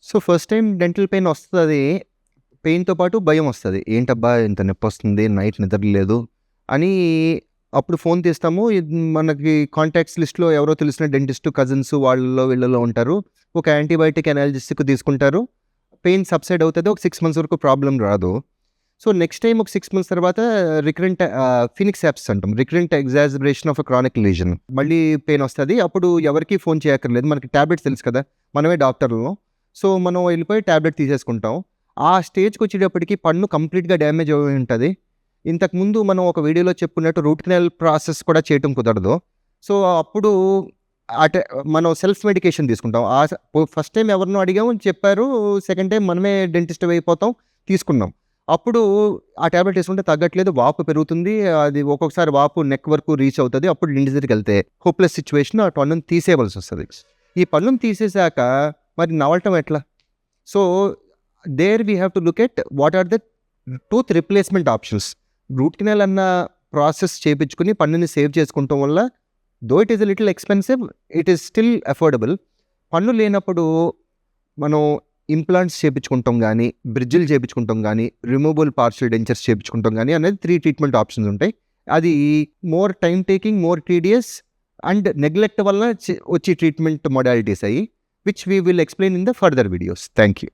So, first time dental pain వస్తది. పెయిన్‌తో పాటు భయమొస్తది. ఏంటబ్బా! ఇంత నొప్పొస్తుంది, నైట్ నిద్ర లేదు అని అప్పుడు ఫోన్ తీస్తాము. మనకి కాంటాక్ట్స్ లిస్ట్‌లో ఎవరో తెలిసిన డెంటిస్ట్, కజిన్స్ వాళ్ళలో వీళ్ళలో ఉంటారు. ఒక యాంటీబయాటిక్, అనాల్జెసిక్ తీసుకుంటారు. పెయిన్ సబ్సైడ్ అవుతది. ఒక 6 మంత్స్ వరకు ప్రాబ్లమ్ రాదు. సో, నెక్స్ట్ టైమ్ ఒక 6 మంత్స్ తర్వాత ఫినిక్స్ యాబ్సెస్ అంటాం. Recurrent exaggeration of a chronic lesion. మళ్ళీ పెయిన్ వస్తది. అప్పుడు ఎవరికీ ఫోన్ చేయక్కర్లేదు. మనకి టాబ్లెట్స్ తెలుసు కదా! మనమే డాక్టర్‌లం. సో, మనం వెళ్ళిపోయి టాబ్లెట్ తీసేసుకుంటాం. ఆ స్టేజ్‌కొచ్చేటప్పటికి పన్ను కంప్లీట్‌గా డ్యామేజ్ అయి ఉంటది. ఇంతకుముందు మనం ఒక వీడియోలో చెప్పుకున్నట్టు రూట్ కెనాల్ ప్రాసెస్ కూడా చేయటం కుదరదు. సో, అప్పుడు అటే మనం సెల్ఫ్ మెడికేషన్ తీసుకుంటాం. ఫస్ట్ టైమ్ ఎవరినో అడిగాము, చెప్పారు. సెకండ్ టైమ్ మనమే డెంటిస్ట్ అయిపోతాం, తీసుకున్నాం. అప్పుడు ఆ టాబ్లెట్ ఏసుకుంటే తగ్గట్లేదు. వాపు పెరుగుతుంది. అది ఒక్కొక్కసారి వాపు నెక్ వరకు రీచ్ అవుతది. అప్పుడు డెంటిస్ట్ దగ్గరికెళ్తే హోప్‌లెస్ సిట్యుయేషన్. ఆ పన్నుని తీసేయవలసొస్తది. ఈ పన్నుని తీసేసాక మరి నవలటం ఎట్లా? So, there we have to look at what are the tooth replacement options. Root canal అన్న ప్రాసెస్ చేపించుకొని పన్నుని సేవ్ చేసుకుంటం వల్ల though it is a little expensive, it is still affordable. పన్ను లేనప్పుడు మనం ఇంప్లాంట్స్ చేపించుకుంటాం గానీ, బ్రిడ్జిలు చేపించుకుంటాం గానీ, రిమూవబుల్ పార్షియల్ డెంచర్స్ చేపించుకుంటాం గానీ అనేది 3 ట్రీట్మెంట్ ఆప్షన్స్ ఉంటాయి. అది more time taking, more tedious and neglect వల్ల వచ్చే ట్రీట్మెంట్ మోడాలిటీస్ అయ్యి, which we will explain in the further videos. Thank you.